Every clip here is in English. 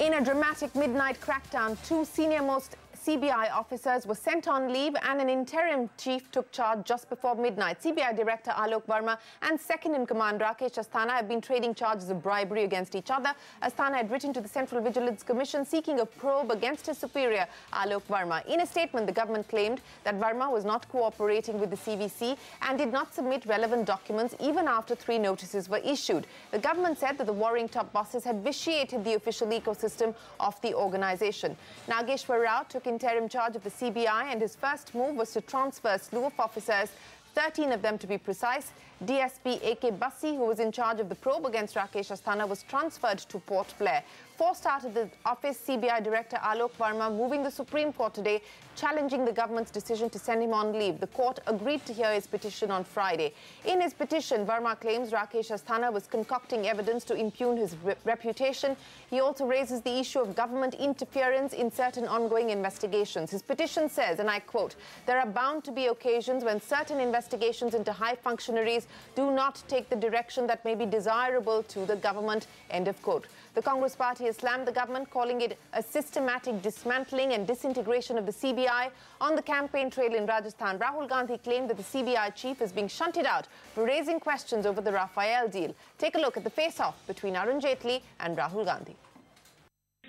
In a dramatic midnight crackdown, two senior-most CBI officers were sent on leave and an interim chief took charge just before midnight. CBI Director Alok Verma and second-in-command Rakesh Asthana have been trading charges of bribery against each other. Asthana had written to the Central Vigilance Commission seeking a probe against his superior, Alok Verma. In a statement, the government claimed that Verma was not cooperating with the CBC and did not submit relevant documents even after 3 notices were issued. The government said that the warring top bosses had vitiated the official ecosystem of the organisation. Nageshwar Rao took interim charge of the CBI, and his first move was to transfer a slew of officers, 13 of them to be precise. DSP AK Bassi, who was in charge of the probe against Rakesh Asthana, was transferred to Port Blair. Forced out of the office, CBI Director Alok Verma moving the Supreme Court today, challenging the government's decision to send him on leave. The court agreed to hear his petition on Friday. In his petition, Verma claims Rakesh Asthana was concocting evidence to impugn his reputation. He also raises the issue of government interference in certain ongoing investigations. His petition says, and I quote, "There are bound to be occasions when certain investigations into high functionaries do not take the direction that may be desirable to the government," end of quote. The Congress party has slammed the government, calling it a systematic dismantling and disintegration of the CBI. On the campaign trail in Rajasthan, Rahul Gandhi claimed that the CBI chief is being shunted out for raising questions over the Rafael deal. Take a look at the face-off between Arun Jaitley and Rahul Gandhi.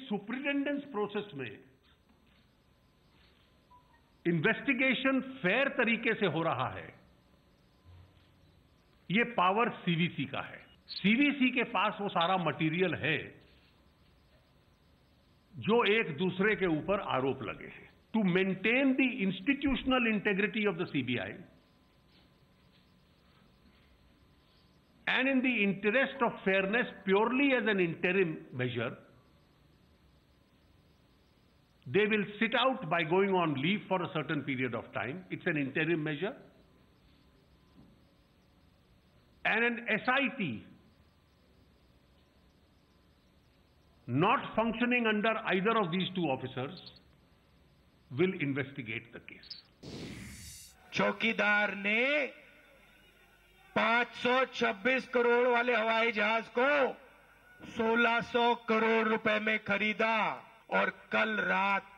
Superintendence process में investigation fair तरीके से हो रहा है, ये power CVC का है। CVC के पास वो सारा मटेरियल है जो एक दूसरे के ऊपर आरोप लगे हैं। To maintain the institutional integrity of the CBI and in the interest of fairness, purely as an interim measure, they will sit out by going on leave for a certain period of time. It's an interim measure. And an SIT not functioning under either of these two officers will investigate the case. चौकीदार ने 526 करोड़ वाले हवाई जहाज को 1600 करोड़ रुपए में खरीदा और कल रात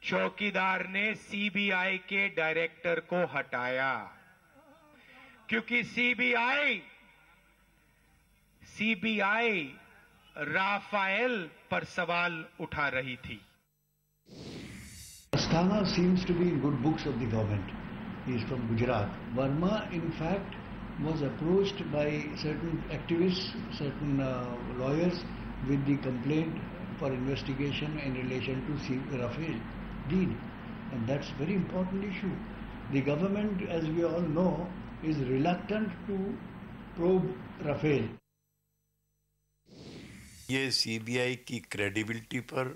चौकीदार ने सीबीआई के डायरेक्टर को हटाया क्योंकि सीबीआई राफेल पर सवाल उठा रही थी। Asthana seems to be in good books of the government. He is from Gujarat. Verma, in fact, was approached by certain activists, certain lawyers with the complaint for investigation in relation to Rafael deal. And that's a very important issue. The government, as we all know, is reluctant to probe Rafael. ये CBI की credibility पर,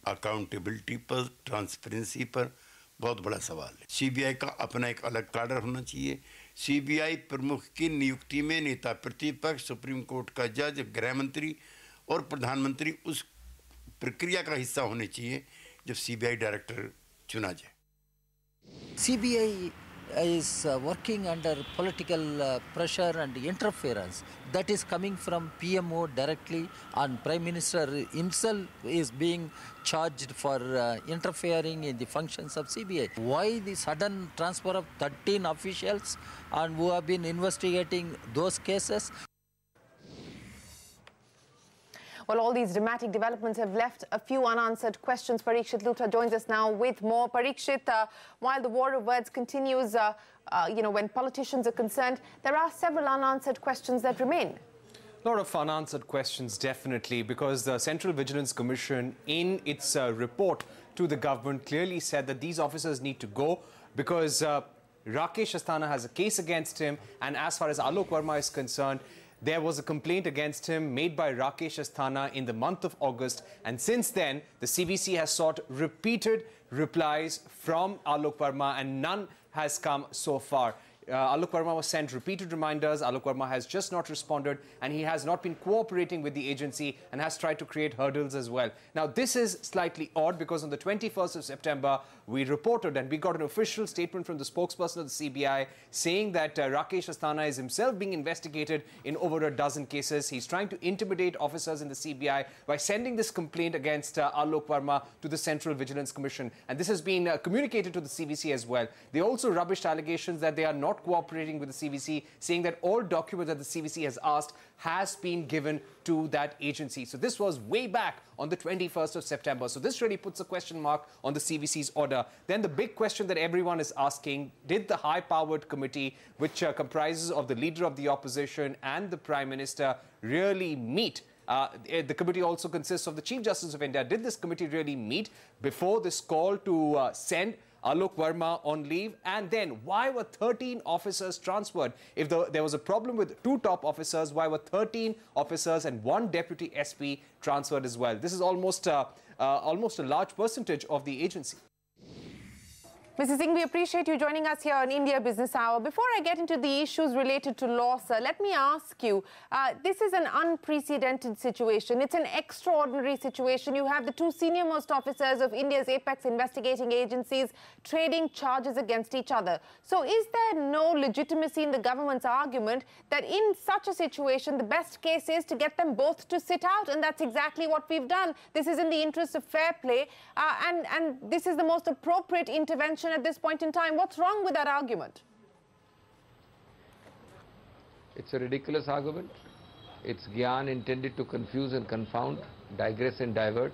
accountability पर, transparency पर बहुत बड़ा सवाल है। CBI का अपना एक अलग काडर होना चाहिए। सीबीआई प्रमुख की नियुक्ति में नेता प्रतिपक्ष, सुप्रीम कोर्ट का जज, गृह मंत्री और प्रधानमंत्री उस प्रक्रिया का हिस्सा होने चाहिए जब सीबीआई डायरेक्टर चुना जाए। CBI is working under political pressure and interference that is coming from PMO directly, and Prime Minister himself is being charged for interfering in the functions of CBI. Why the sudden transfer of 13 officials and who have been investigating those cases? Well, all these dramatic developments have left a few unanswered questions. Parikshit Luthra joins us now with more. Parikshit, while the war of words continues, when politicians are concerned, there are several unanswered questions that remain. A lot of unanswered questions, definitely, because the Central Vigilance Commission, in its report to the government, clearly said that these officers need to go because Rakesh Asthana has a case against him, and as far as Alok Verma is concerned, there was a complaint against him made by Rakesh Asthana in the month of August, and since then, the CBC has sought repeated replies from Alok Verma, and none has come so far. Alok Verma was sent repeated reminders. Alok Verma has just not responded, and he has not been cooperating with the agency and has tried to create hurdles as well. Now, this is slightly odd because on the 21st of September, we reported and we got an official statement from the spokesperson of the CBI saying that Rakesh Asthana is himself being investigated in over a dozen cases. He's trying to intimidate officers in the CBI by sending this complaint against Alok Verma to the Central Vigilance Commission. And this has been communicated to the CBC as well. They also rubbished allegations that they are not cooperating with the CBC, saying that all documents that the CBC has asked has been given to that agency. So this was way back on the 21st of September. So this really puts a question mark on the CBC's order. Then the big question that everyone is asking, did the high-powered committee, which comprises of the leader of the opposition and the Prime Minister, really meet? The committee also consists of the Chief Justice of India. Did this committee really meet before this call to send Alok Verma on leave? And then why were 13 officers transferred? If there was a problem with 2 top officers, why were 13 officers and 1 deputy SP transferred as well? This is almost a large percentage of the agency. Mrs. Singh, we appreciate you joining us here on India Business Hour. Before I get into the issues related to law, sir, let me ask you, this is an unprecedented situation. It's an extraordinary situation. You have the 2 senior-most officers of India's apex investigating agencies trading charges against each other. So is there no legitimacy in the government's argument that in such a situation, the best case is to get them both to sit out? And that's exactly what we've done. This is in the interest of fair play, and this is the most appropriate intervention at this point in time. What's wrong with that argument? It's a ridiculous argument. It's Gyan intended to confuse and confound, digress and divert,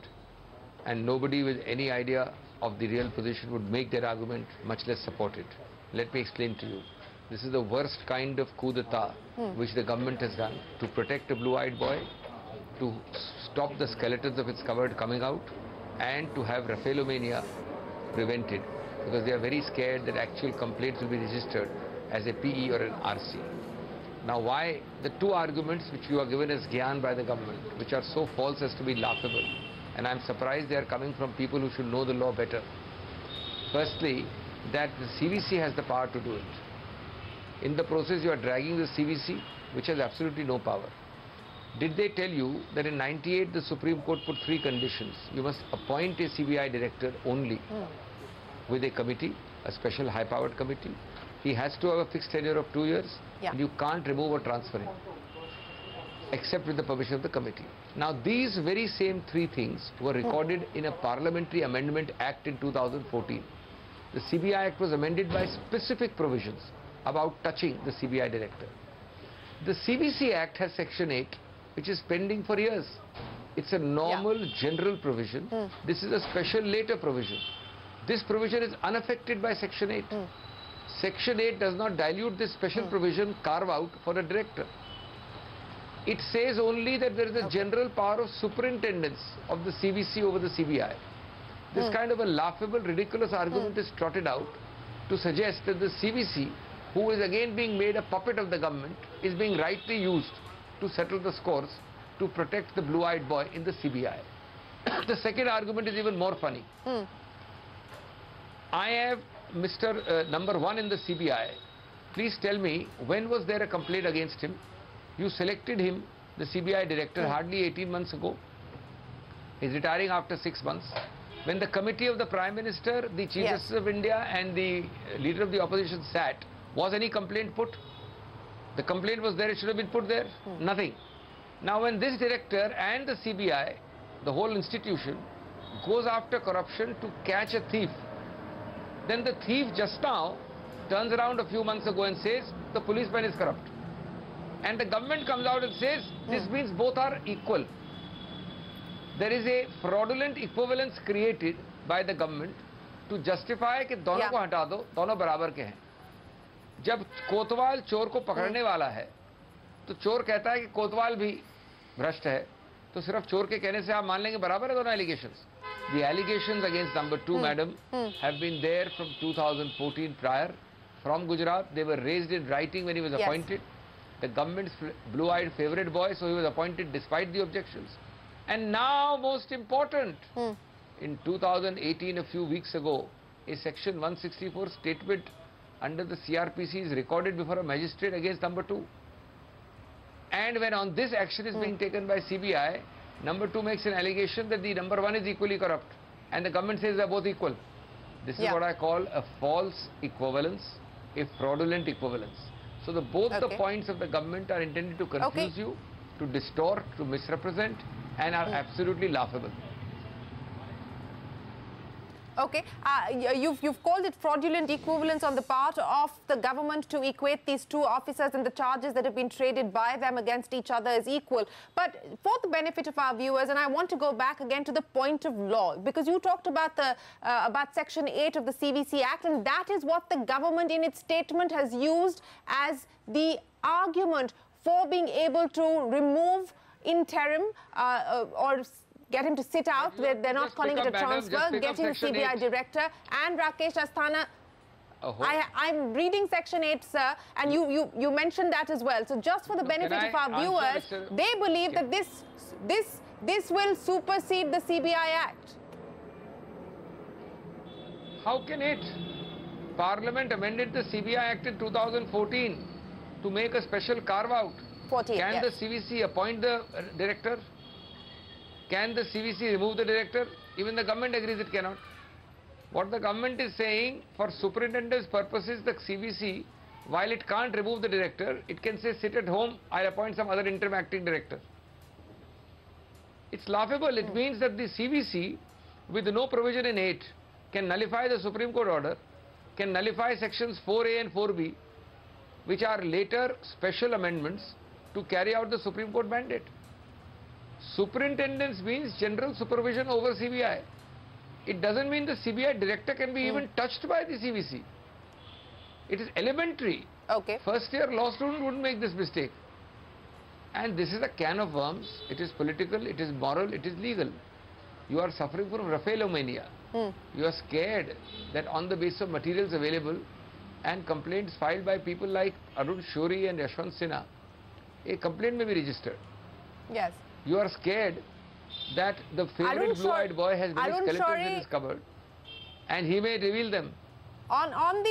and nobody with any idea of the real position would make that argument, much less support it. Let me explain to you. This is the worst kind of coup d'etat which the government has done to protect a blue-eyed boy, to stop the skeletons of its cupboard coming out, and to have Rafaleomania prevented, because they are very scared that actual complaints will be registered as a PE or an RC. Now, why the 2 arguments which you are given as Gyan by the government, which are so false as to be laughable, and I'm surprised they are coming from people who should know the law better. Firstly, that the CBC has the power to do it. In the process, you are dragging the CBC, which has absolutely no power. Did they tell you that in '98 the Supreme Court put 3 conditions? You must appoint a CBI director only with a committee, a special high-powered committee. He has to have a fixed tenure of 2 years, and you can't remove or transfer him, except with the permission of the committee. Now, these very same 3 things were recorded in a Parliamentary Amendment Act in 2014. The CBI Act was amended by specific provisions about touching the CBI director. The CBC Act has Section 8, which is pending for years. It's a normal general provision. This is a special later provision. This provision is unaffected by Section 8. Section 8 does not dilute this special provision carve out for a director. It says only that there is a general power of superintendence of the CBC over the CBI. This kind of a laughable, ridiculous argument is trotted out to suggest that the CBC, who is again being made a puppet of the government, is being rightly used to settle the scores to protect the blue-eyed boy in the CBI. The second argument is even more funny. I have Mr. number 1 in the CBI. Please tell me, when was there a complaint against him? You selected him, the CBI director, hardly 18 months ago. He's retiring after 6 months. When the committee of the Prime Minister, the Chief Justice of India and the leader of the opposition sat, was any complaint put? The complaint was there, it should have been put there. Nothing. Now, when this director and the CBI, the whole institution, goes after corruption to catch a thief, then the thief just now turns around a few months ago and says the policeman is corrupt. And the government comes out and says this means both are equal. There is a fraudulent equivalence created by the government to justify कि दोनों को हटा दो, दोनों बराबर के हैं. जब कोतवाल चोर को पकड़ने वाला है, तो चोर कहता है कि कोतवाल भी भ्रष्ट है, तो सिर्फ चोर के कहने से आप मान लेंगे बराबर है दोनों allegations. The allegations against number 2, madam, have been there from 2014 prior. From Gujarat, they were raised in writing when he was appointed. The government's blue-eyed favorite boy, so he was appointed despite the objections. And now, most important, in 2018, a few weeks ago, a Section 164 statement under the CRPC is recorded before a magistrate against number 2. And when on this action is being taken by CBI, number 2 makes an allegation that the number 1 is equally corrupt. And the government says they're both equal. This is what I call a false equivalence, a fraudulent equivalence. So both the points of the government are intended to confuse you, to distort, to misrepresent, and are absolutely laughable. Okay, you've called it fraudulent equivalence on the part of the government to equate these two officers and the charges that have been traded by them against each other as equal. But for the benefit of our viewers, and I want to go back again to the point of law, because you talked about the Section 8 of the CBC Act, and that is what the government in its statement has used as the argument for being able to remove interim or get him to sit out. They're not calling it a transfer. Getting the CBI director and Rakesh Asthana. I'm reading Section 8, sir, and you mentioned that as well. So just for the benefit of our viewers, they believe that this will supersede the CBI Act. How can it? Parliament amended the CBI Act in 2014 to make a special carve-out. Can the CVC appoint the director? Can the CVC remove the director? Even the government agrees it cannot. What the government is saying, for superintendent's purposes, the CVC, while it can't remove the director, it can say, sit at home, I'll appoint some other interim acting director. It's laughable. It means that the CVC, with no provision in 8, can nullify the Supreme Court order, can nullify sections 4A and 4B, which are later special amendments to carry out the Supreme Court mandate. Superintendence means general supervision over CBI. It doesn't mean the CBI director can be even touched by the CVC. It is elementary. First year law student wouldn't make this mistake. And this is a can of worms. It is political, it is moral, it is legal. You are suffering from Rafale-mania. You are scared that on the basis of materials available and complaints filed by people like Arun and Yashwant Sinha, a complaint may be registered. Yes. You are scared that the favorite blue-eyed boy has many skeletons in his cupboard and he may reveal them. On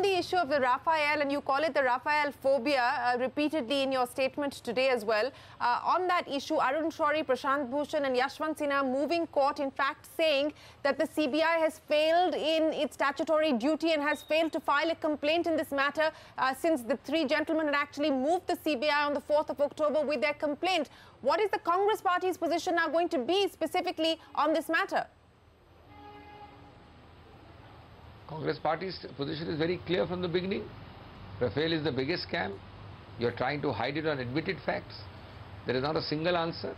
the issue of the Raphael, and you call it the Raphael phobia repeatedly in your statement today as well, on that issue, Arun Shourie, Prashant Bhushan and Yashwant Sinha moving court, in fact saying that the CBI has failed in its statutory duty and has failed to file a complaint in this matter since the three gentlemen had actually moved the CBI on the 4th of October with their complaint. What is the Congress party's position now going to be specifically on this matter? Congress party's position is very clear from the beginning. Rafale is the biggest scam. You are trying to hide it on admitted facts. There is not a single answer.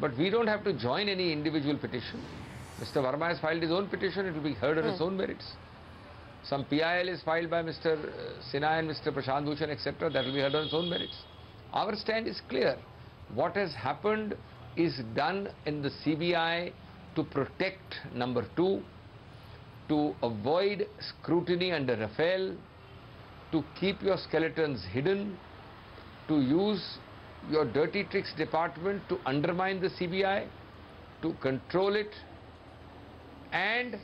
But we don't have to join any individual petition. Mr. Verma has filed his own petition. It will be heard on its own merits. Some PIL is filed by Mr. Sinha and Mr. Prashant Bhushan, etc. That will be heard on its own merits. Our stand is clear. What has happened is done in the CBI to protect number 2, to avoid scrutiny under Rafale, to keep your skeletons hidden, to use your dirty tricks department to undermine the CBI, to control it, and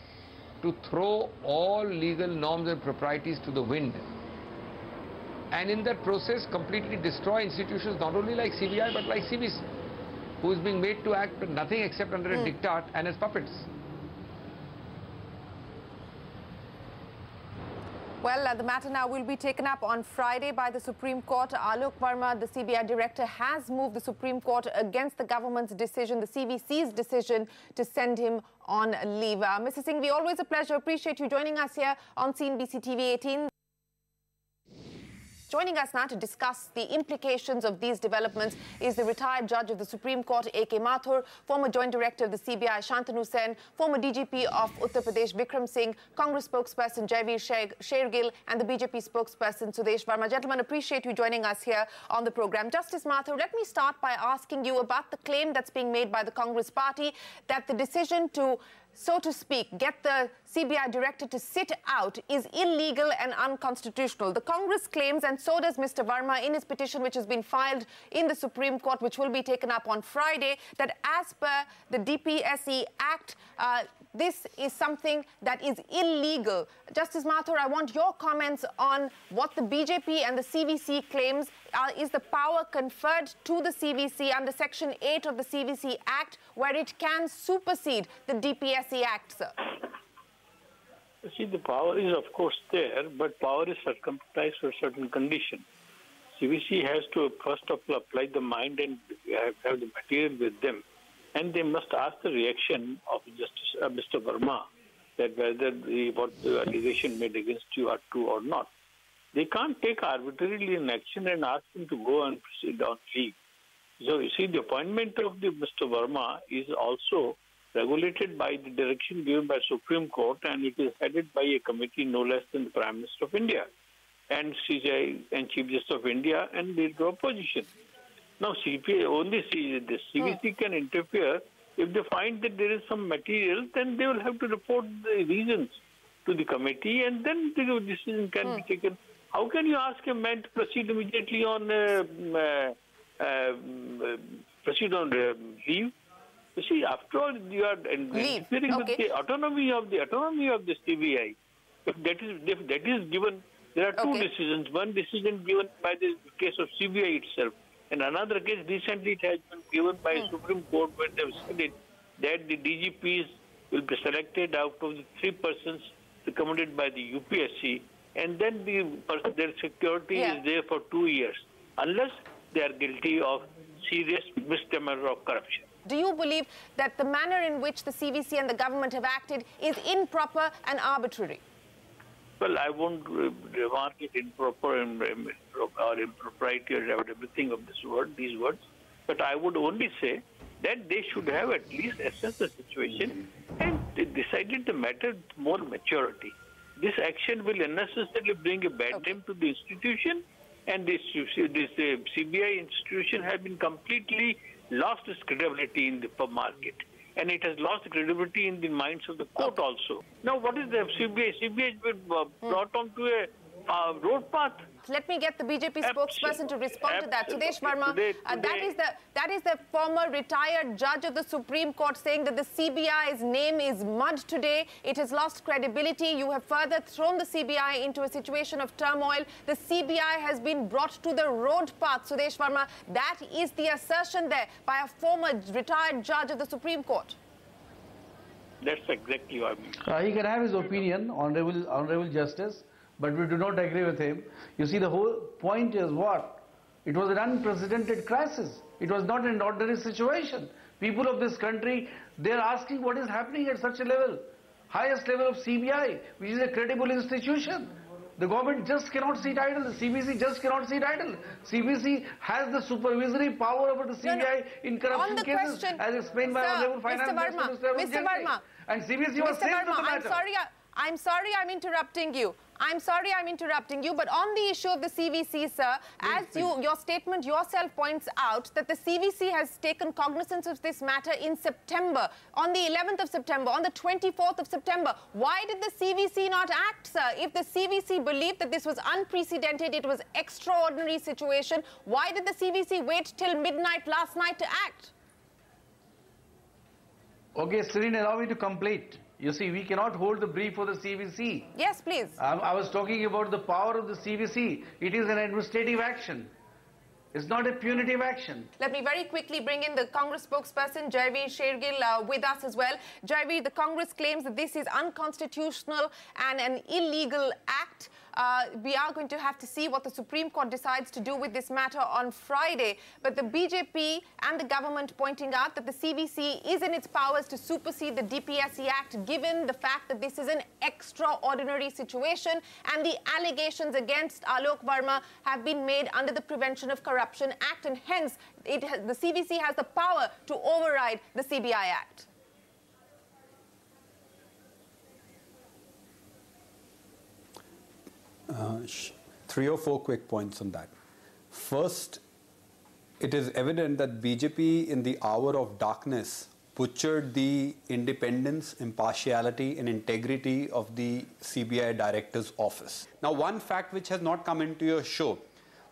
to throw all legal norms and proprieties to the wind. And in that process, completely destroy institutions not only like CBI but like CBC, who is being made to act nothing except under a diktat and as puppets. Well, the matter now will be taken up on Friday by the Supreme Court. Alok Verma, the CBI director, has moved the Supreme Court against the government's decision, the CBC's decision, to send him on leave. Mr. Singhvi, always a pleasure. Appreciate you joining us here on CNBC TV 18. Joining us now to discuss the implications of these developments is the retired judge of the Supreme Court, A.K. Mathur, former joint director of the CBI, Shantanu Sen, former DGP of Uttar Pradesh, Bikram Singh, Congress spokesperson Jaiveer Shergill, and the BJP spokesperson Sudesh Verma. Gentlemen, appreciate you joining us here on the program. Justice Mathur, let me start by asking you about the claim that's being made by the Congress party that the decision to so to speak, get the CBI director to sit out is illegal and unconstitutional. The Congress claims, and so does Mr. Verma in his petition, which has been filed in the Supreme Court, which will be taken up on Friday, that as per the DPSE Act, this is something that is illegal. Justice Mathur, I want your comments on what the BJP and the CVC claims is the power conferred to the CVC under Section 8 of the CVC Act, where it can supersede the DPSE Act, sir. See, the power is, of course, there, but power is circumscribed for certain conditions. CVC has to, first of all, apply the mind and have the material with them. And they must ask the reaction of Justice Mr. Verma, that whether what the allegation made against you are true or not. They can't take arbitrarily an action and ask him to go and proceed on leave. So, you see, the appointment of Mr. Verma is also regulated by the direction given by Supreme Court, and it is headed by a committee no less than the Prime Minister of India and CJI and Chief Justice of India and the opposition. Now, only the CVC can interfere if they find that there is some material, then they will have to report the reasons to the committee, and then the decision can be taken. How can you ask a man to proceed immediately on leave? You see, after all, you are interfering with the autonomy of the CBI. If that is given, there are two decisions. One decision given by the case of CBI itself, and another case recently it has been given by Supreme Court, where they have said that the DGPs will be selected out of the 3 persons recommended by the UPSC, and then their security is there for 2 years, unless they are guilty of serious misdemeanor of corruption. Do you believe that the manner in which the CVC and the government have acted is improper and arbitrary? Well, I won't remark it improper or impropriety or everything of these words, but I would only say that they should have at least assessed the situation and decided the matter with more maturity. This action will unnecessarily bring a bad name to the institution, and this CBI institution has been completely lost its credibility in the market, and it has lost credibility in the minds of the court also. Now, what is the CBI? CBI has been brought onto a road path. Let me get the BJP spokesperson to respond to that. Sudesh Verma, that is the former retired judge of the Supreme Court saying that the CBI's name is mud today. It has lost credibility. You have further thrown the CBI into a situation of turmoil. The CBI has been brought to the road path. Sudesh Verma, that is the assertion there by a former retired judge of the Supreme Court. That's exactly what I mean. He can have his opinion, Honorable Justice, but we do not agree with him. You see, the whole point is what? It was an unprecedented crisis. It was not an ordinary situation. People of this country, they are asking what is happening at such a level. Highest level of CBI, which is a credible institution. The government just cannot sit idle. The CBC just cannot sit idle. CBC has the supervisory power over the CBI in corruption cases, as explained by Honorable Finance Minister Mr. Verma. And CBC was saying to the matter. I'm sorry I'm interrupting you. But on the issue of the CVC, sir, as your statement yourself points out that the CVC has taken cognizance of this matter in September, on the 11th of September, on the 24th of September. Why did the CVC not act, sir? If the CVC believed that this was unprecedented, it was extraordinary situation, why did the CVC wait till midnight last night to act? Okay, Serene, allow me to complete. You see, we cannot hold the brief for the CVC. Yes, please. I was talking about the power of the CVC. It is an administrative action. It's not a punitive action. Let me very quickly bring in the Congress spokesperson, Jaitley with us as well. Jaitley, the Congress claims that this is unconstitutional and an illegal act. We are going to have to see what the Supreme Court decides to do with this matter on Friday. But the BJP and the government pointing out that the CVC is in its powers to supersede the DPSE Act, given the fact that this is an extraordinary situation and the allegations against Alok Verma have been made under the Prevention of Corruption Act, and hence the CVC has the power to override the CBI Act. Three or four quick points on that. First, it is evident that BJP in the hour of darkness butchered the independence, impartiality and integrity of the CBI Director's office. Now, one fact which has not come into your show: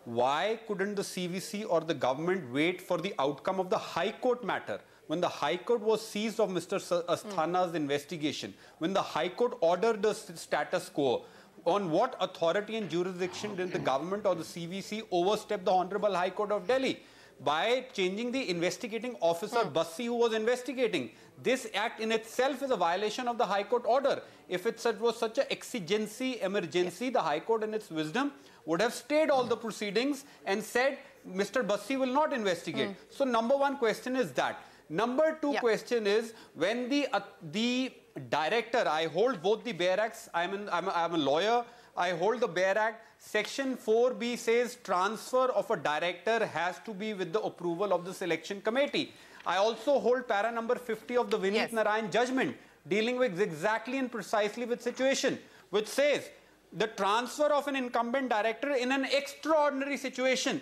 why couldn't the CVC or the government wait for the outcome of the High Court matter? When the High Court was seized of Mr. Asthana's investigation, when the High Court ordered the status quo, on what authority and jurisdiction did the government or the CVC overstep the Honorable High Court of Delhi? By changing the investigating officer, Bassi, who was investigating. This act in itself is a violation of the High Court order. If it was such an exigency, emergency, the High Court in its wisdom would have stayed all the proceedings and said, Mr. Bassi will not investigate. So number one question is that. Number two question is, when the director, I hold both the Bear Acts, I'm a lawyer, I hold the Bear Act. Section 4B says transfer of a director has to be with the approval of the selection committee. I also hold para number 50 of the Vineet Narayan judgment, dealing with exactly and precisely with situation, which says the transfer of an incumbent director in an extraordinary situation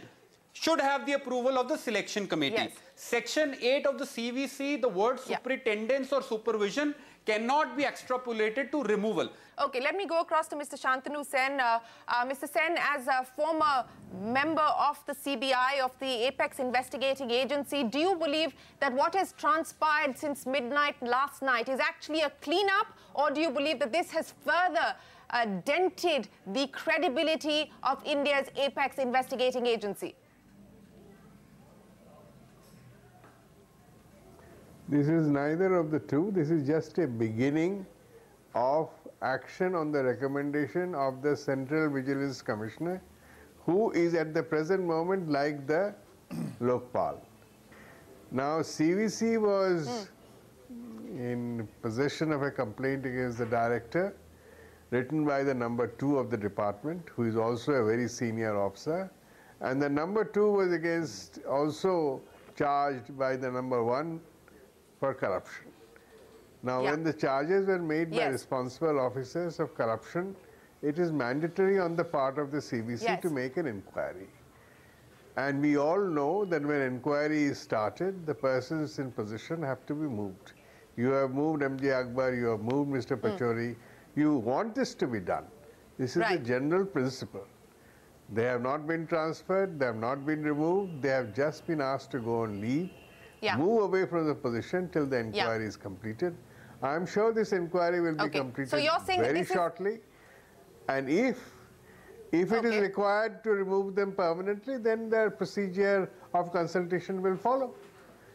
should have the approval of the selection committee. Section 8 of the CVC, the word superintendence or supervision cannot be extrapolated to removal. Okay, let me go across to Mr. Shantanu Sen. Mr. Sen, as a former member of the CBI, of the Apex Investigating Agency, do you believe that what has transpired since midnight last night is actually a clean-up, or do you believe that this has further dented the credibility of India's Apex Investigating Agency? This is neither of the two. This is just a beginning of action on the recommendation of the Central Vigilance Commissioner, who is at the present moment like the Lokpal. Now, CVC was in possession of a complaint against the director written by the number 2 of the department, who is also a very senior officer, and the number 2 was against, also charged by the number 1 for corruption. Now, when the charges were made by responsible officers of corruption, it is mandatory on the part of the CVC to make an inquiry. And we all know that when inquiry is started, the persons in position have to be moved. You have moved MJ Akbar, you have moved Mr. Pachori. You want this to be done. This is the general principle. They have not been transferred, they have not been removed, they have just been asked to go on leave. Move away from the position till the inquiry is completed. I am sure this inquiry will be completed very shortly. And if it is required to remove them permanently, then the procedure of consultation will follow.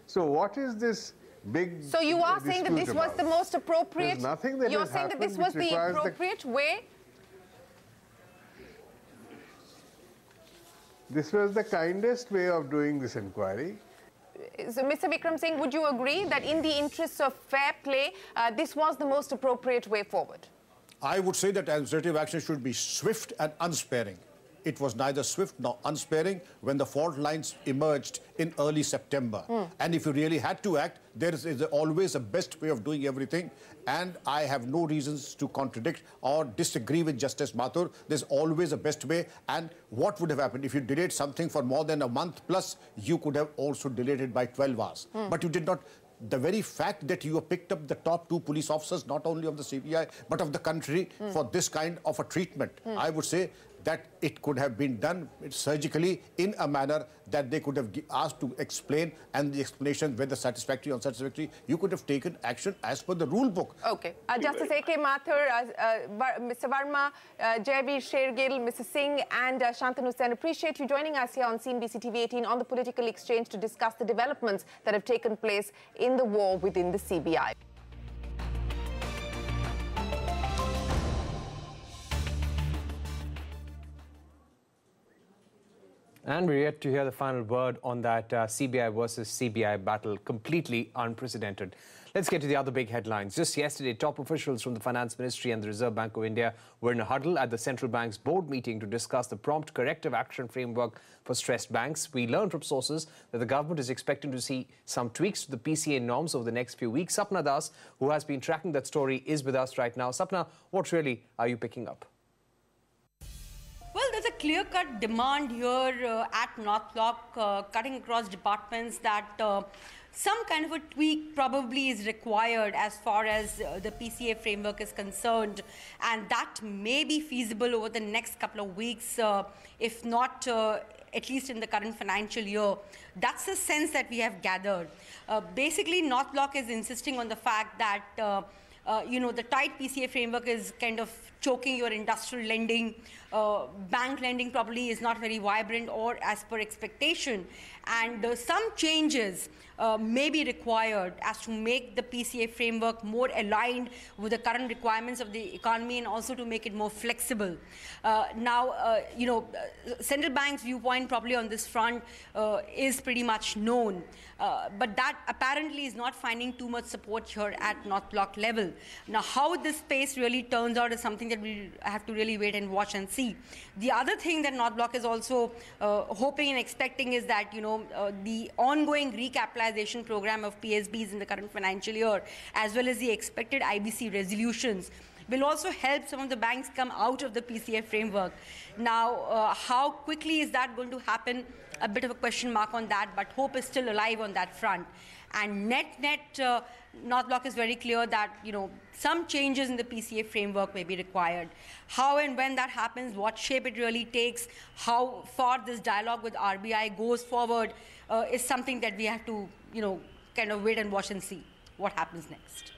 So what is this big So you are saying that this was the most appropriate? There's nothing that You're saying that this was the appropriate way? This was the kindest way of doing this inquiry. So, Mr. Vikram Singh, would you agree that in the interests of fair play, this was the most appropriate way forward? I would say that administrative action should be swift and unsparing. It was neither swift nor unsparing when the fault lines emerged in early September. And if you really had to act, there is always a best way of doing everything. And I have no reasons to contradict or disagree with Justice Mathur. There's always a best way. And what would have happened if you delayed something for more than a month plus, you could have also delayed it by 12 hours. But you did not. The very fact that you have picked up the top 2 police officers, not only of the CBI, but of the country for this kind of a treatment, I would say that it could have been done surgically in a manner that they could have asked to explain, and the explanation, whether satisfactory or unsatisfactory, you could have taken action as per the rule book. Okay. Justice A.K. Mathur, Mr. Verma, Jaiveer Shergill, Mr. Singh and Shantanu Sen, appreciate you joining us here on CNBC TV 18 on the political exchange to discuss the developments that have taken place in the war within the CBI. And we're yet to hear the final word on that CBI versus CBI battle, completely unprecedented. Let's get to the other big headlines. Just yesterday, top officials from the Finance Ministry and the Reserve Bank of India were in a huddle at the central bank's board meeting to discuss the prompt corrective action framework for stressed banks. We learned from sources that the government is expecting to see some tweaks to the PCA norms over the next few weeks. Sapna Das, who has been tracking that story, is with us right now. Sapna, what really are you picking up? Well, there's a clear-cut demand here at North Block, cutting across departments, that some kind of a tweak probably is required as far as the PCA framework is concerned, and that may be feasible over the next couple of weeks, if not at least in the current financial year. That's the sense that we have gathered. Basically, North Block is insisting on the fact that the tight PCA framework is kind of choking your industrial lending. Bank lending probably is not very vibrant or as per expectation. And some changes may be required as to make the PCA framework more aligned with the current requirements of the economy and also to make it more flexible. Central bank's viewpoint probably on this front is pretty much known. But that apparently is not finding too much support here at North Block level. Now, how this space really turns out is something that we have to really wait and watch and see. The other thing that North Block is also hoping and expecting is that, the ongoing recapitalization program of PSBs in the current financial year, as well as the expected IBC resolutions, will also help some of the banks come out of the PCA framework. Now, how quickly is that going to happen? A bit of a question mark on that, but hope is still alive on that front. And net, North Block is very clear that, some changes in the PCA framework may be required. How and when that happens, what shape it really takes, how far this dialogue with RBI goes forward is something that we have to, kind of wait and watch and see what happens next.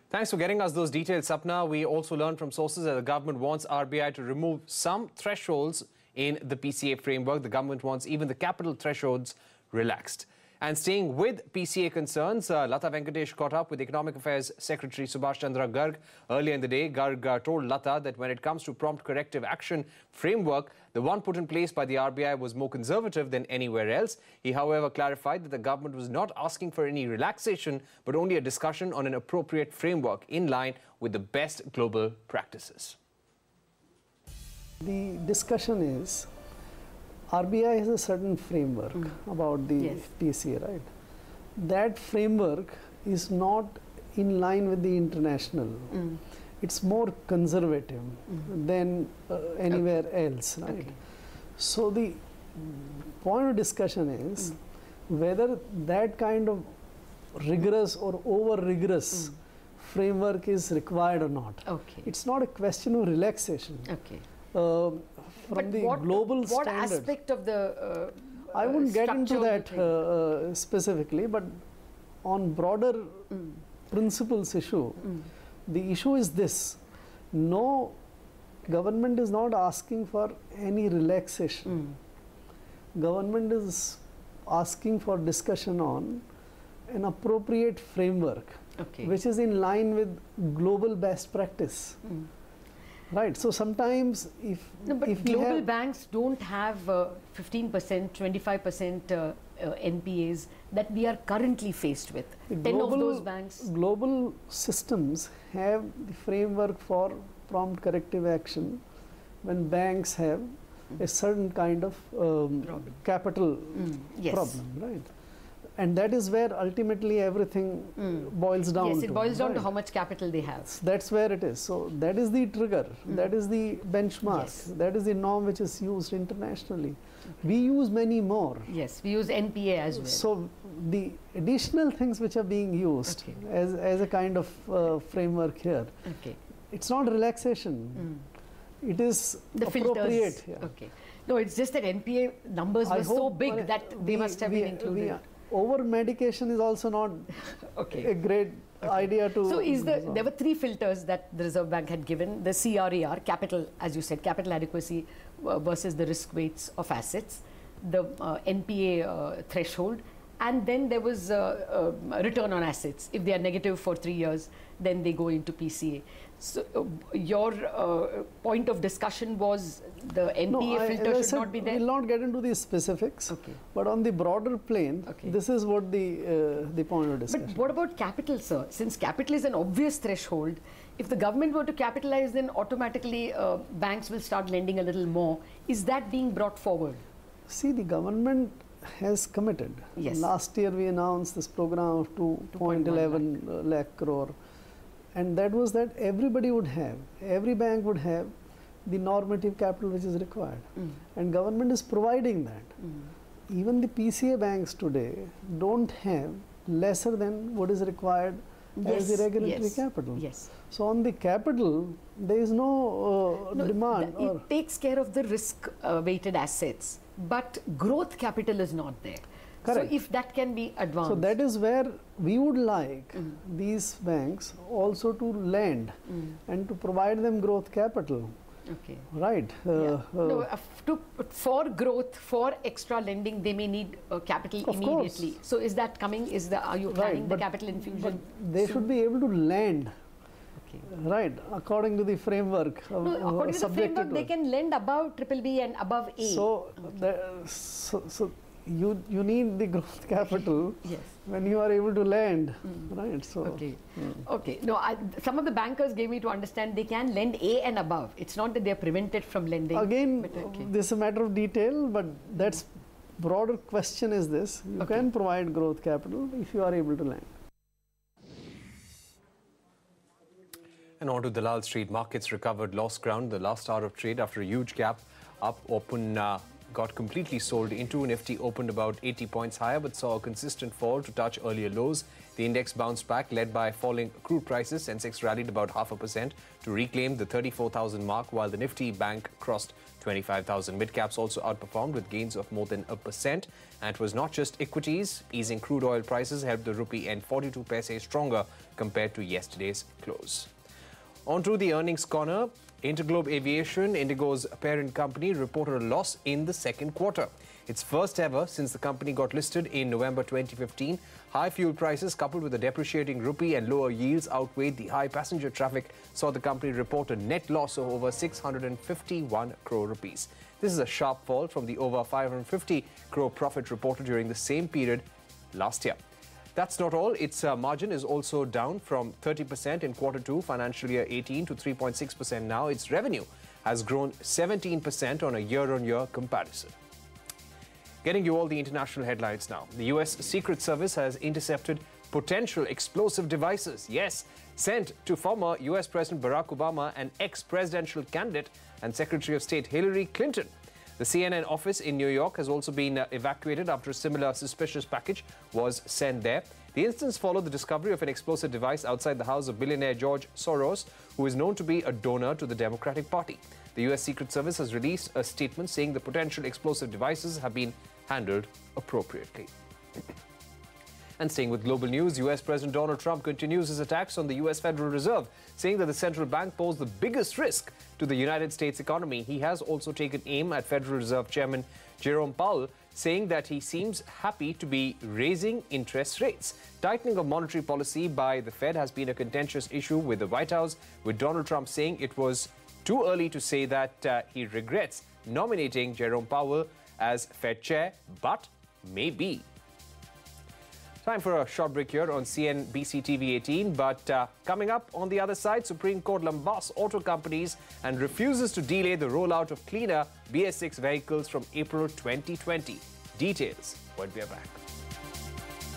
Thanks for getting us those details, Sapna. We also learned from sources that the government wants RBI to remove some thresholds in the PCA framework. The government wants even the capital thresholds relaxed. And staying with PCA concerns, Lata Venkatesh caught up with Economic Affairs Secretary Subhash Chandra Garg earlier in the day. Garg told Lata that when it comes to prompt corrective action framework, the one put in place by the RBI was more conservative than anywhere else. He, however, clarified that the government was not asking for any relaxation, but only a discussion on an appropriate framework in line with the best global practices. The discussion is, RBI has a certain framework about the PCA, right? That framework is not in line with the international. It's more conservative than anywhere else, right? Okay. So the point of discussion is whether that kind of rigorous or over-rigorous framework is required or not. Okay. It's not a question of relaxation. Okay. From the global standards. What aspect of the I wouldn't get into that specifically, but on broader principles issue, the issue is this: no, government is not asking for any relaxation. Government is asking for discussion on an appropriate framework, which is in line with global best practice. Right. So sometimes if global banks don't have 15%, 25% NPAs that we are currently faced with. 10 of those banks. Global systems have the framework for prompt corrective action when banks have a certain kind of capital problem, right? And that is where ultimately everything boils down to. Yes, it boils down to how much capital they have. That's where it is. So that is the trigger. That is the benchmark. That is the norm which is used internationally. We use many more. Yes, we use NPA as well. So the additional things which are being used as a kind of framework here, it's not relaxation. It is the appropriate. Filters. Okay. No, it's just that NPA numbers were so big that they must have been included. Over medication is also not a great idea to. So there were 3 filters that the Reserve Bank had given: the CRAR, capital, as you said, capital adequacy versus the risk weights of assets, the NPA threshold, and then there was return on assets. If they are negative for 3 years, then they go into PCA. So your point of discussion was the NPA filter should not be there? I will not get into the specifics, but on the broader plane, this is what the point of discussion. But what about capital, sir? Since capital is an obvious threshold, if the government were to capitalize, then automatically banks will start lending a little more. Is that being brought forward? See, the government has committed. Yes. Last year we announced this program of 2.11 lakh crore. And that was that everybody would have, every bank would have the normative capital which is required. And government is providing that. Even the PCA banks today don't have lesser than what is required as the regulatory capital. So on the capital, there is no, demand. It takes care of the risk-weighted assets, but growth capital is not there. Correct. So if that can be advanced. So that is where we would like these banks also to lend and to provide them growth capital. Okay. Right. For growth, for extra lending, they may need capital Of immediately. course. So is that coming? Are you planning the capital infusion? But they should be able to lend. Right, according to the framework. According to the framework, they can lend above BBB and above A. So, you need the growth capital when you are able to lend, right? So okay. No, some of the bankers gave me to understand they can lend A and above. It's not that they are prevented from lending. Again, this is a matter of detail, but that's broader question is this: you can provide growth capital if you are able to lend. And on to Dalal Street. Markets recovered lost ground the last hour of trade after a huge gap up. Open got completely sold into. Nifty opened about 80 points higher but saw a consistent fall to touch earlier lows. The index bounced back led by falling crude prices. Sensex rallied about 0.5% to reclaim the 34,000 mark, while the Nifty bank crossed 25,000. Mid-caps also outperformed with gains of more than 1%. And it was not just equities. Easing crude oil prices helped the rupee end 42 paise stronger compared to yesterday's close. On to the earnings corner. Interglobe Aviation, Indigo's parent company, reported a loss in the second quarter. Its first ever since the company got listed in November 2015. High fuel prices coupled with a depreciating rupee and lower yields outweighed the high passenger traffic, saw the company report a net loss of over 651 crore rupees. This is a sharp fall from the over 550 crore profit reported during the same period last year. That's not all. Its margin is also down from 30% in Q2 financial year 18 to 3.6% now. Its revenue has grown 17% on a year-on-year comparison. Getting you all the international headlines now. The US Secret Service has intercepted potential explosive devices. Yes, sent to former US President Barack Obama and ex-presidential candidate and Secretary of State Hillary Clinton. The CNN office in New York has also been evacuated after a similar suspicious package was sent there. The instance followed the discovery of an explosive device outside the house of billionaire George Soros, who is known to be a donor to the Democratic Party. The US Secret Service has released a statement saying the potential explosive devices have been handled appropriately. And staying with global news, US President Donald Trump continues his attacks on the US Federal Reserve, saying that the central bank posed the biggest risk to the United States economy. He has also taken aim at Federal Reserve Chairman Jerome Powell, saying that he seems happy to be raising interest rates. Tightening of monetary policy by the Fed has been a contentious issue with the White House, with Donald Trump saying it was too early to say that he regrets nominating Jerome Powell as Fed chair, but maybe. Time for a short break here on CNBC TV 18. But coming up on the other side, Supreme Court lambasts auto companies and refuses to delay the rollout of cleaner BS6 vehicles from April 2020. Details when we are back.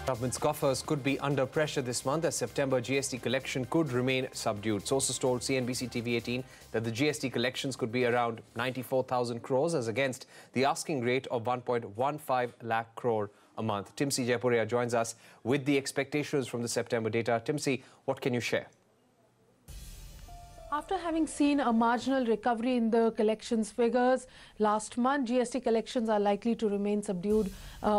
Government's coffers could be under pressure this month as September GST collection could remain subdued. Sources told CNBC TV 18 that the GST collections could be around 94,000 crores as against the asking rate of 1.15 lakh crore a month. Timsi Jaipuria joins us with the expectations from the September data. Timsi, what can you share? After having seen a marginal recovery in the collections figures last month, GST collections are likely to remain subdued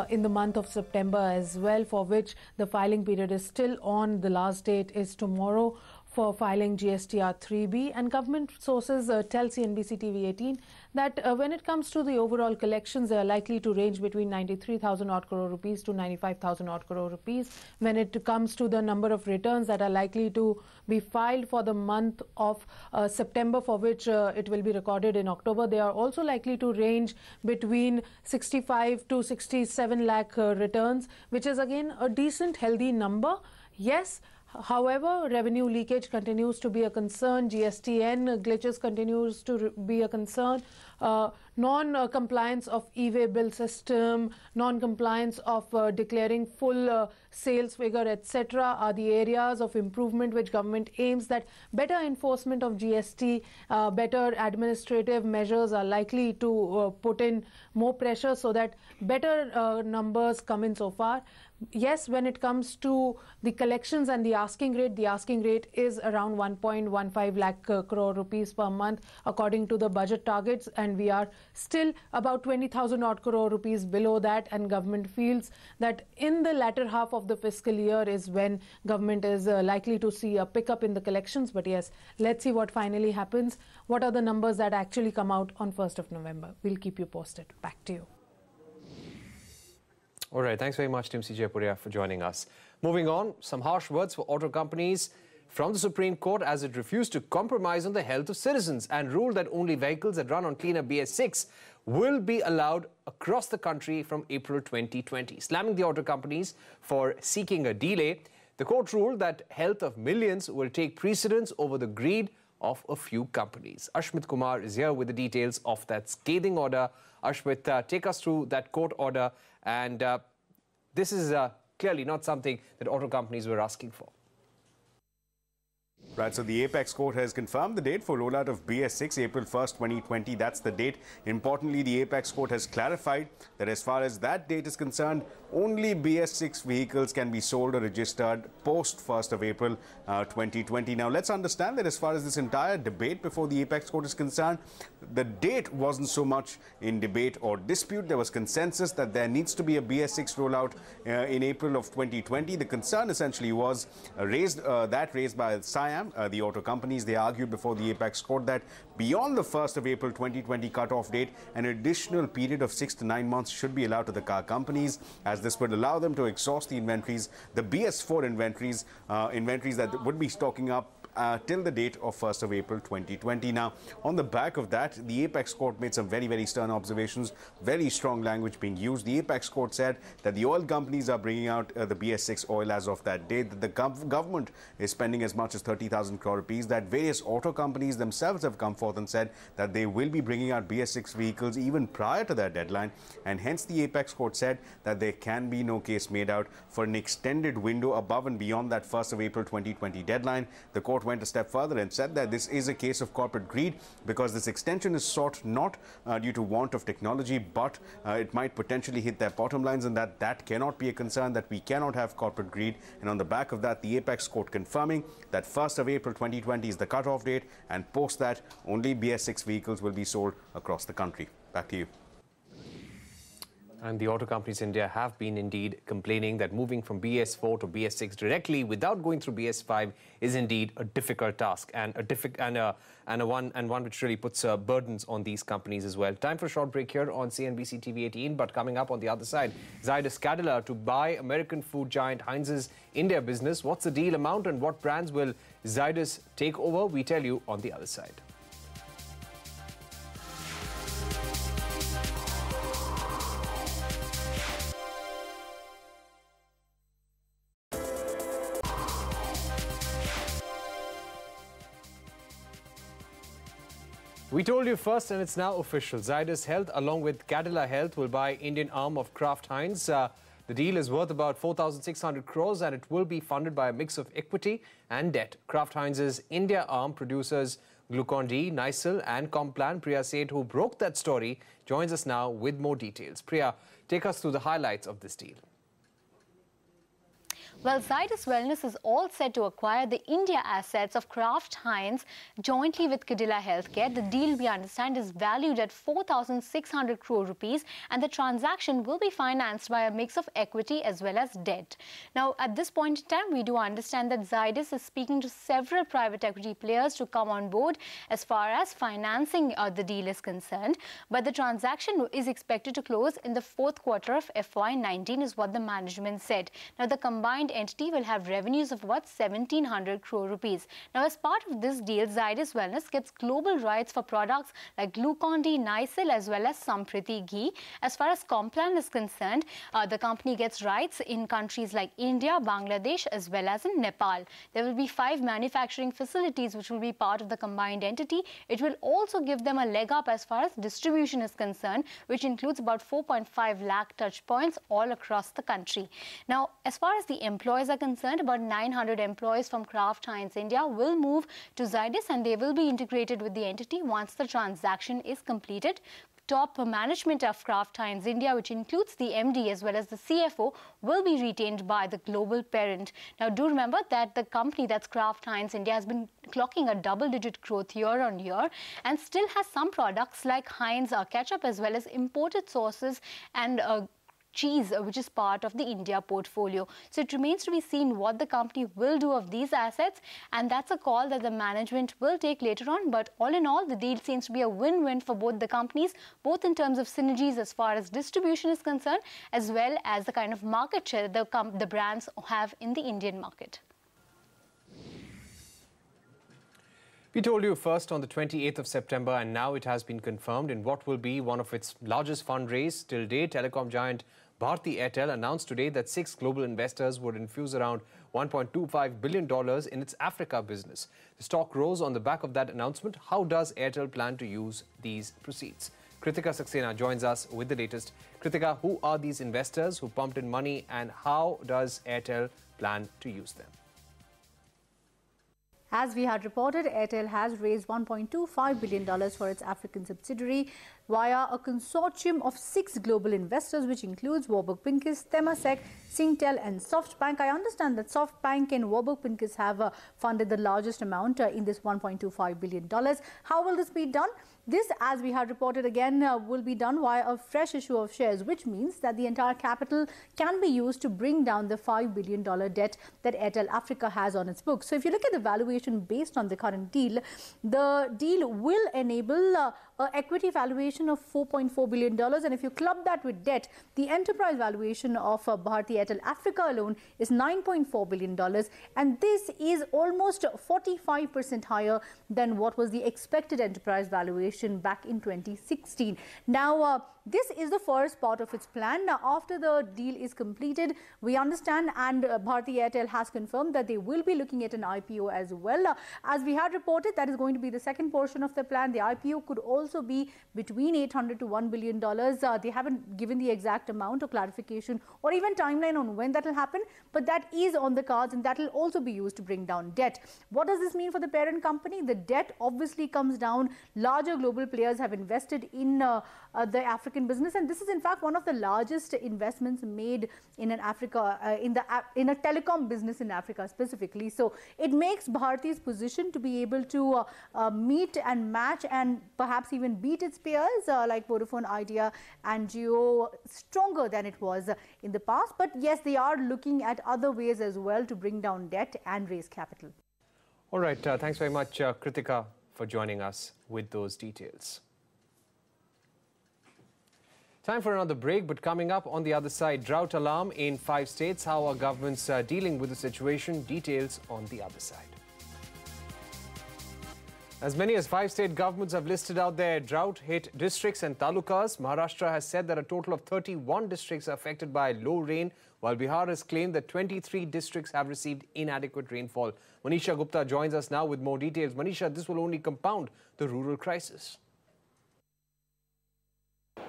in the month of September as well, for which the filing period is still on. The last date is tomorrow for filing GSTR 3B, and government sources tell CNBC TV 18 that when it comes to the overall collections, they are likely to range between 93,000 odd crore rupees to 95,000 odd crore rupees. When it comes to the number of returns that are likely to be filed for the month of September, for which it will be recorded in October, they are also likely to range between 65 to 67 lakh returns, which is again a decent, healthy number. Yes. However, revenue leakage continues to be a concern. GSTN glitches continues to be a concern. non-compliance of e-way bill system, non-compliance of declaring full sales figure, etc. are the areas of improvement which government aims that better enforcement of GST, better administrative measures are likely to put in more pressure so that better numbers come in so far. Yes, when it comes to the collections and the asking rate is around 1.15 lakh crore rupees per month according to the budget targets, and we are still about 20,000 odd crore rupees below that, and government feels that in the latter half of the fiscal year is when government is likely to see a pickup in the collections. But yes, let's see what finally happens. What are the numbers that actually come out on 1st of November? We'll keep you posted. Back to you. All right, thanks very much, Tim C. Jaipuria, for joining us. Moving on, some harsh words for auto companies from the Supreme Court as it refused to compromise on the health of citizens and ruled that only vehicles that run on cleaner BS6 will be allowed across the country from April 2020. Slamming the auto companies for seeking a delay, the court ruled that health of millions will take precedence over the greed of a few companies. Ashmit Kumar is here with the details of that scathing order. Ashmit, take us through that court order. And this is clearly not something that auto companies were asking for. Right, so the Apex Court has confirmed the date for rollout of BS6, April 1st, 2020. That's the date. Importantly, the Apex Court has clarified that as far as that date is concerned, only BS6 vehicles can be sold or registered post 1st of April 2020. Now, let's understand that as far as this entire debate before the Apex Court is concerned, the date wasn't so much in debate or dispute. There was consensus that there needs to be a BS6 rollout in April of 2020. The concern essentially was raised by SIAM, the auto companies. They argued before the Apex Court that beyond the 1st of April 2020 cutoff date, an additional period of 6 to 9 months should be allowed to the car companies, as this would allow them to exhaust the inventories, the BS4 inventories that would be stocking up till the date of 1st of April 2020. Now, on the back of that, the Apex Court made some very, very stern observations, very strong language being used. The Apex Court said that the oil companies are bringing out the BS6 oil as of that date, that the government is spending as much as 30,000 crore rupees, that various auto companies themselves have come forth and said that they will be bringing out BS6 vehicles even prior to that deadline, and hence the Apex Court said that there can be no case made out for an extended window above and beyond that 1st of April 2020 deadline. The court went a step further and said that this is a case of corporate greed because this extension is sought not due to want of technology, but it might potentially hit their bottom lines, and that cannot be a concern, that we cannot have corporate greed. And on the back of that, the Apex Court confirming that 1st of April 2020 is the cutoff date, and post that, only BS6 vehicles will be sold across the country. Back to you. And the auto companies in India have been indeed complaining that moving from BS4 to BS6 directly without going through BS5 is indeed a difficult task and one which really puts burdens on these companies as well. Time for a short break here on CNBC TV 18, but coming up on the other side, Zydus Cadila to buy American food giant Heinz's India business. What's the deal amount and what brands will Zydus take over? We tell you on the other side. We told you first, and it's now official. Zydus Health, along with Cadila Health, will buy Indian arm of Kraft Heinz. The deal is worth about 4,600 crores, and it will be funded by a mix of equity and debt. Kraft Heinz's India arm produces Glucon-D, Nycil, and Complan. Priya Seth, who broke that story, joins us now with more details. Priya, take us through the highlights of this deal. Well, Zydus Wellness is all set to acquire the India assets of Kraft Heinz jointly with Cadila Healthcare. The deal, we understand, is valued at 4,600 crore rupees, and the transaction will be financed by a mix of equity as well as debt. Now, at this point in time, we do understand that Zydus is speaking to several private equity players to come on board as far as financing the deal is concerned. But the transaction is expected to close in the fourth quarter of FY19 is what the management said. Now, the combined entity will have revenues of about 1,700 crore rupees. Now, as part of this deal, Zydus Wellness gets global rights for products like Glucon-D, Nycil, as well as Sampriti ghee. As far as Complan is concerned, the company gets rights in countries like India, Bangladesh, as well as in Nepal. There will be 5 manufacturing facilities which will be part of the combined entity. It will also give them a leg up as far as distribution is concerned, which includes about 4.5 lakh touch points all across the country. Now, as far as the employees are concerned, about 900 employees from Kraft Heinz India will move to Zydus, and they will be integrated with the entity once the transaction is completed. Top management of Kraft Heinz India, which includes the MD as well as the CFO, will be retained by the global parent. Now, do remember that the company, that's Kraft Heinz India, has been clocking a double-digit growth year on year and still has some products like Heinz ketchup as well as imported sauces and cheese, which is part of the India portfolio. So it remains to be seen what the company will do of these assets, and that's a call that the management will take later on. But all in all, the deal seems to be a win-win for both the companies, both in terms of synergies as far as distribution is concerned, as well as the kind of market share the brands have in the Indian market. We told you first on the 28th of September, and now it has been confirmed in what will be one of its largest fundraise till date. Telecom giant Bharti Airtel announced today that 6 global investors would infuse around $1.25 billion in its Africa business. The stock rose on the back of that announcement. How does Airtel plan to use these proceeds? Kritika Saxena joins us with the latest. Kritika, who are these investors who pumped in money, and how does Airtel plan to use them? As we had reported, Airtel has raised $1.25 billion for its African subsidiary via a consortium of 6 global investors, which includes Warburg Pincus, Temasek, Singtel and SoftBank. I understand that SoftBank and Warburg Pincus have funded the largest amount in this $1.25 billion. How will this be done? This, as we had reported again, will be done via a fresh issue of shares, which means that the entire capital can be used to bring down the $5 billion debt that Airtel Africa has on its books. So if you look at the valuation based on the current deal, the deal will enable an equity valuation of $4.4 billion. And if you club that with debt, the enterprise valuation of Bharti Airtel Africa alone is $9.4 billion. And this is almost 45% higher than what was the expected enterprise valuation back in 2016. Now, this is the first part of its plan. Now, after the deal is completed, we understand, and Bharti Airtel has confirmed that they will be looking at an IPO as well. As we had reported, that is going to be the second portion of the plan. The IPO could also be between $800 to $1 billion. They haven't given the exact amount or clarification or even timeline on when that will happen, but that is on the cards, and that will also be used to bring down debt. What does this mean for the parent company? The debt obviously comes down. Larger global players have invested in the African business, and this is in fact one of the largest investments made in an in a telecom business in Africa specifically. So it makes Bharti's position to be able to meet and match and perhaps even beat its peers like Vodafone Idea and Jio stronger than it was in the past. But yes, they are looking at other ways as well to bring down debt and raise capital. All right, thanks very much, Kritika, for joining us with those details. Time for another break, but coming up on the other side, drought alarm in 5 states. How are governments dealing with the situation? Details on the other side. As many as 5 state governments have listed out their drought-hit districts and talukas. Maharashtra has said that a total of 31 districts are affected by low rain, while Bihar has claimed that 23 districts have received inadequate rainfall. Manisha Gupta joins us now with more details. Manisha, this will only compound the rural crisis.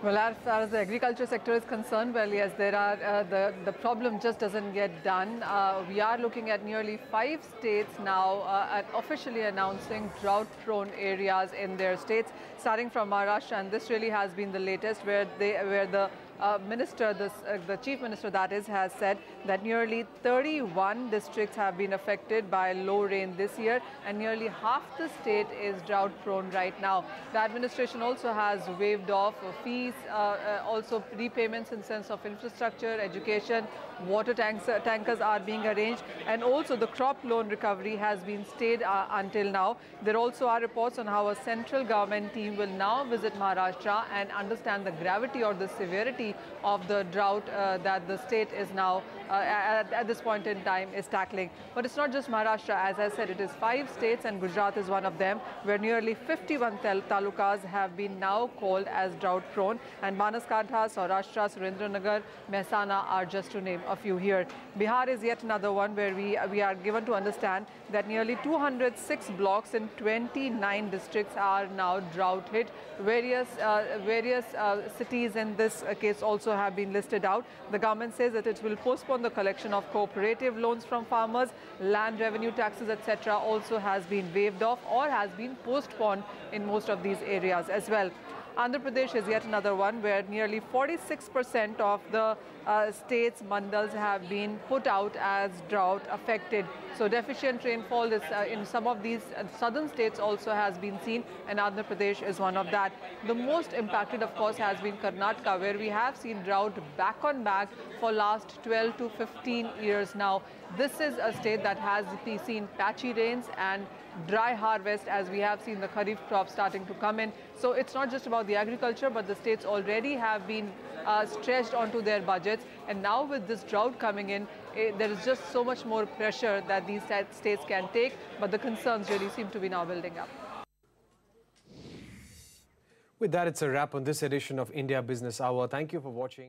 Well, as far as the agriculture sector is concerned, well, yes, there are the problem just doesn't get done. We are looking at nearly 5 states now officially announcing drought-prone areas in their states, starting from Maharashtra, and this really has been the latest, where the the chief minister that is, has said that nearly 31 districts have been affected by low rain this year, and nearly half the state is drought prone right now. The administration also has waived off fees, also repayments in sense of infrastructure, education, water tankers are being arranged, and also the crop loan recovery has been stayed until now. There also are reports on how a central government team will now visit Maharashtra and understand the gravity or the severity severity of the drought that the state is now, at this point in time, is tackling. But it's not just Maharashtra. As I said, it is 5 states and Gujarat is one of them, where nearly 51 talukas have been now called as drought prone. And Banaskantha, Saurashtra, Surendranagar, Mehsana are just to name a few here. Bihar is yet another one where we are given to understand that nearly 206 blocks in 29 districts are now drought hit. Various cities in this case also have been listed out. The government says that it will postpone the collection of cooperative loans from farmers. Land revenue taxes, etc. also has been waived off or has been postponed in most of these areas as well. Andhra Pradesh is yet another one where nearly 46% of the state's mandals have been put out as drought affected. So deficient rainfall is in some of these southern states also has been seen, and Andhra Pradesh is one of that. The most impacted, of course, has been Karnataka, where we have seen drought back on back for last 12 to 15 years now. This is a state that has seen patchy rains and dry harvest, as we have seen the kharif crop starting to come in. So it's not just about the agriculture, but the states already have been stretched onto their budgets. And now with this drought coming in, there is just so much more pressure that these states can take. But the concerns really seem to be now building up. With that, it's a wrap on this edition of India Business Hour. Thank you for watching.